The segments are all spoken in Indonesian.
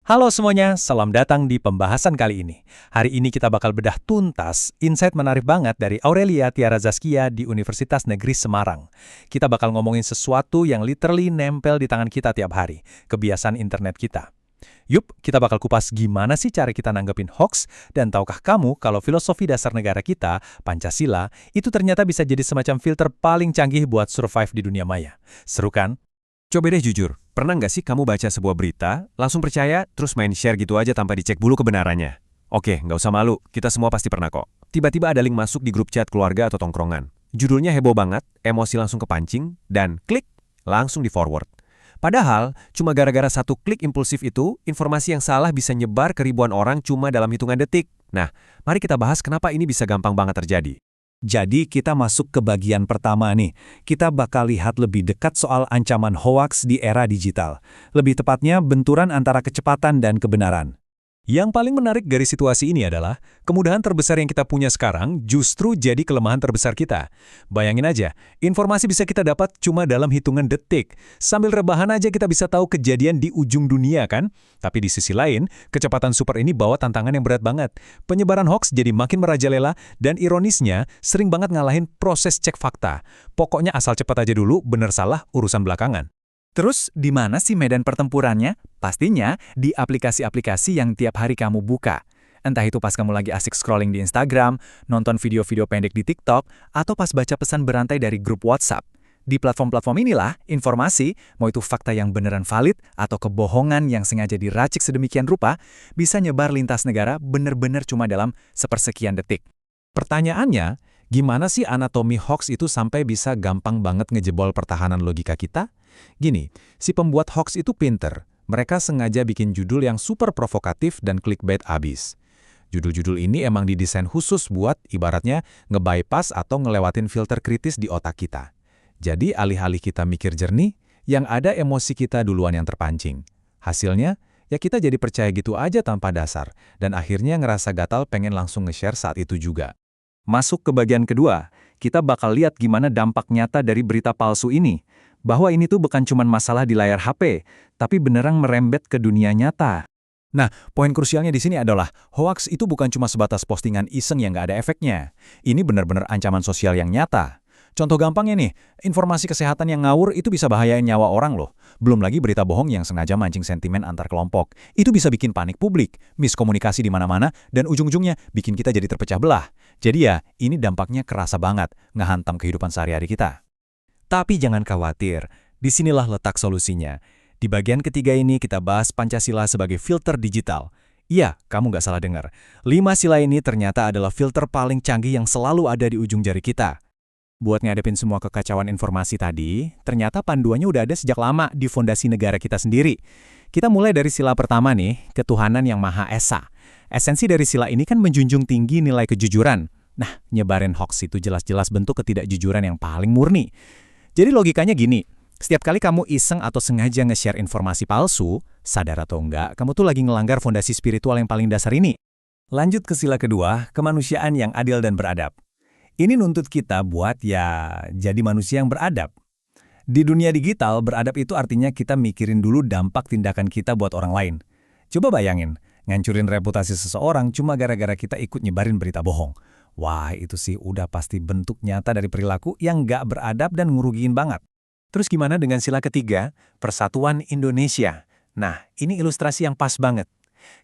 Halo semuanya, salam datang di pembahasan kali ini. Hari ini kita bakal bedah tuntas insight menarik banget dari Aurelia Tiara Zaskia di Universitas Negeri Semarang. Kita bakal ngomongin sesuatu yang literally nempel di tangan kita tiap hari, kebiasaan internet kita. Yup, kita bakal kupas gimana sih cara kita nanggepin hoax, dan tahukah kamu kalau filosofi dasar negara kita, Pancasila, itu ternyata bisa jadi semacam filter paling canggih buat survive di dunia maya. Seru kan? Coba deh jujur, pernah nggak sih kamu baca sebuah berita, langsung percaya, terus main share gitu aja tanpa dicek dulu kebenarannya? Oke, nggak usah malu, kita semua pasti pernah kok. Tiba-tiba ada link masuk di grup chat keluarga atau tongkrongan. Judulnya heboh banget, emosi langsung kepancing, dan klik, langsung di-forward. Padahal, cuma gara-gara satu klik impulsif itu, informasi yang salah bisa nyebar ke ribuan orang cuma dalam hitungan detik. Nah, mari kita bahas kenapa ini bisa gampang banget terjadi. Jadi kita masuk ke bagian pertama nih. Kita bakal lihat lebih dekat soal ancaman hoaks di era digital. Lebih tepatnya benturan antara kecepatan dan kebenaran. Yang paling menarik dari situasi ini adalah, kemudahan terbesar yang kita punya sekarang justru jadi kelemahan terbesar kita. Bayangin aja, informasi bisa kita dapat cuma dalam hitungan detik. Sambil rebahan aja kita bisa tahu kejadian di ujung dunia kan? Tapi di sisi lain, kecepatan super ini bawa tantangan yang berat banget. Penyebaran hoax jadi makin merajalela, dan ironisnya, sering banget ngalahin proses cek fakta. Pokoknya asal cepat aja dulu, bener salah, urusan belakangan. Terus, di mana sih medan pertempurannya? Pastinya di aplikasi-aplikasi yang tiap hari kamu buka. Entah itu pas kamu lagi asik scrolling di Instagram, nonton video-video pendek di TikTok, atau pas baca pesan berantai dari grup WhatsApp. Di platform-platform inilah, informasi, mau itu fakta yang beneran valid atau kebohongan yang sengaja diracik sedemikian rupa, bisa nyebar lintas negara bener-bener cuma dalam sepersekian detik. Pertanyaannya, gimana sih anatomi hoax itu sampai bisa gampang banget ngejebol pertahanan logika kita? Gini, si pembuat hoax itu pinter. Mereka sengaja bikin judul yang super provokatif dan clickbait abis. Judul-judul ini emang didesain khusus buat, ibaratnya, nge-bypass atau ngelewatin filter kritis di otak kita. Jadi, alih-alih kita mikir jernih, yang ada emosi kita duluan yang terpancing. Hasilnya, ya kita jadi percaya gitu aja tanpa dasar, dan akhirnya ngerasa gatal pengen langsung nge-share saat itu juga. Masuk ke bagian kedua, kita bakal lihat gimana dampak nyata dari berita palsu ini. Bahwa ini tuh bukan cuma masalah di layar HP, tapi beneran merembet ke dunia nyata. Nah, poin krusialnya di sini adalah, hoax itu bukan cuma sebatas postingan iseng yang nggak ada efeknya. Ini benar-benar ancaman sosial yang nyata. Contoh gampangnya nih, informasi kesehatan yang ngawur itu bisa bahayain nyawa orang loh. Belum lagi berita bohong yang sengaja mancing sentimen antar kelompok. Itu bisa bikin panik publik, miskomunikasi di mana-mana, dan ujung-ujungnya bikin kita jadi terpecah belah. Jadi ya, ini dampaknya kerasa banget, ngehantam kehidupan sehari-hari kita. Tapi jangan khawatir, disinilah letak solusinya. Di bagian ketiga ini kita bahas Pancasila sebagai filter digital. Iya, kamu nggak salah dengar. 5 sila ini ternyata adalah filter paling canggih yang selalu ada di ujung jari kita. Buat ngadepin semua kekacauan informasi tadi, ternyata panduannya udah ada sejak lama di fondasi negara kita sendiri. Kita mulai dari sila pertama nih, ketuhanan yang Maha Esa. Esensi dari sila ini kan menjunjung tinggi nilai kejujuran. Nah, nyebarin hoax itu jelas-jelas bentuk ketidakjujuran yang paling murni. Jadi logikanya gini, setiap kali kamu iseng atau sengaja nge-share informasi palsu, sadar atau enggak, kamu tuh lagi ngelanggar fondasi spiritual yang paling dasar ini. Lanjut ke sila kedua, kemanusiaan yang adil dan beradab. Ini nuntut kita buat jadi manusia yang beradab. Di dunia digital, beradab itu artinya kita mikirin dulu dampak tindakan kita buat orang lain. Coba bayangin, ngancurin reputasi seseorang cuma gara-gara kita ikut nyebarin berita bohong. Wah, itu sih udah pasti bentuk nyata dari perilaku yang nggak beradab dan ngerugiin banget. Terus gimana dengan sila ketiga, Persatuan Indonesia? Nah, ini ilustrasi yang pas banget.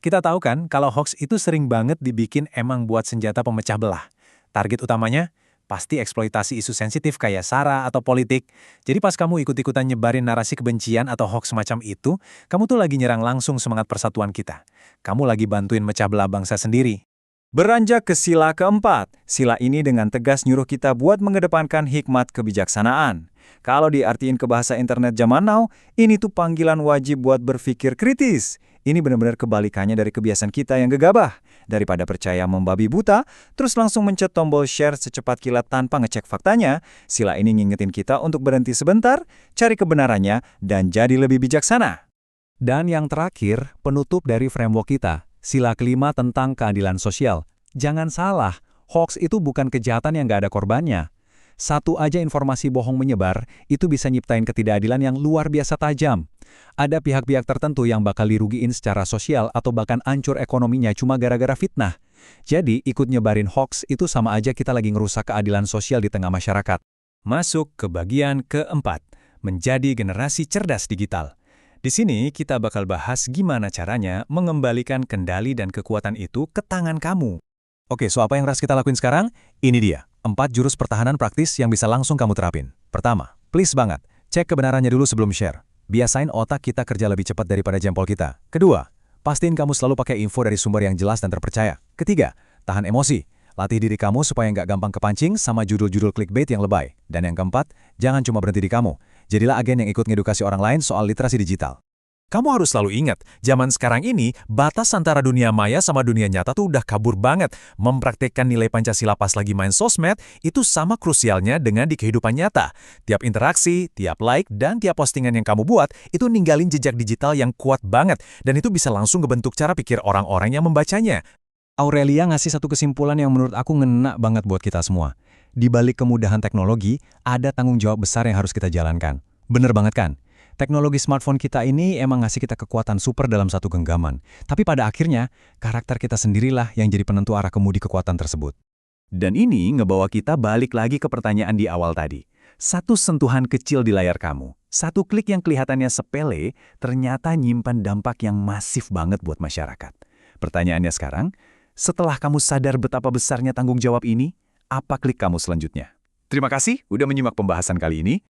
Kita tahu kan kalau hoax itu sering banget dibikin emang buat senjata pemecah belah. Target utamanya pasti eksploitasi isu sensitif kayak SARA atau politik. Jadi pas kamu ikut-ikutan nyebarin narasi kebencian atau hoax semacam itu, kamu tuh lagi nyerang langsung semangat persatuan kita. Kamu lagi bantuin mecah belah bangsa sendiri. Beranjak ke sila keempat, sila ini dengan tegas nyuruh kita buat mengedepankan hikmat kebijaksanaan. Kalau diartiin ke bahasa internet zaman now, ini tuh panggilan wajib buat berpikir kritis. Ini benar-benar kebalikannya dari kebiasaan kita yang gegabah. Daripada percaya membabi buta, terus langsung mencet tombol share secepat kilat tanpa ngecek faktanya, sila ini ngingetin kita untuk berhenti sebentar, cari kebenarannya, dan jadi lebih bijaksana. Dan yang terakhir, penutup dari framework kita. Sila kelima tentang keadilan sosial. Jangan salah, hoax itu bukan kejahatan yang nggak ada korbannya. Satu aja informasi bohong menyebar, itu bisa nyiptain ketidakadilan yang luar biasa tajam. Ada pihak-pihak tertentu yang bakal dirugiin secara sosial atau bahkan hancur ekonominya cuma gara-gara fitnah. Jadi, ikut nyebarin hoax itu sama aja kita lagi ngerusak keadilan sosial di tengah masyarakat. Masuk ke bagian keempat, menjadi generasi cerdas digital. Di sini kita bakal bahas gimana caranya mengembalikan kendali dan kekuatan itu ke tangan kamu. Oke, so apa yang harus kita lakuin sekarang? Ini dia, 4 jurus pertahanan praktis yang bisa langsung kamu terapin. Pertama, please banget, cek kebenarannya dulu sebelum share. Biasain otak kita kerja lebih cepat daripada jempol kita. Kedua, pastiin kamu selalu pakai info dari sumber yang jelas dan terpercaya. Ketiga, tahan emosi. Latih diri kamu supaya nggak gampang kepancing sama judul-judul clickbait yang lebay. Dan yang keempat, jangan cuma berhenti di kamu. Jadilah agen yang ikut ngedukasi orang lain soal literasi digital. Kamu harus selalu ingat, zaman sekarang ini, batas antara dunia maya sama dunia nyata tuh udah kabur banget. Mempraktekkan nilai Pancasila pas lagi main sosmed, itu sama krusialnya dengan di kehidupan nyata. Tiap interaksi, tiap like, dan tiap postingan yang kamu buat, itu ninggalin jejak digital yang kuat banget. Dan itu bisa langsung ngebentuk cara pikir orang-orang yang membacanya. Aurelia ngasih satu kesimpulan yang menurut aku ngena banget buat kita semua. Di balik kemudahan teknologi, ada tanggung jawab besar yang harus kita jalankan. Bener banget kan? Teknologi smartphone kita ini emang ngasih kita kekuatan super dalam satu genggaman. Tapi pada akhirnya, karakter kita sendirilah yang jadi penentu arah kemudi kekuatan tersebut. Dan ini ngebawa kita balik lagi ke pertanyaan di awal tadi. Satu sentuhan kecil di layar kamu, satu klik yang kelihatannya sepele, ternyata nyimpan dampak yang masif banget buat masyarakat. Pertanyaannya sekarang, setelah kamu sadar betapa besarnya tanggung jawab ini, apa klik kamu selanjutnya? Terima kasih udah menyimak pembahasan kali ini.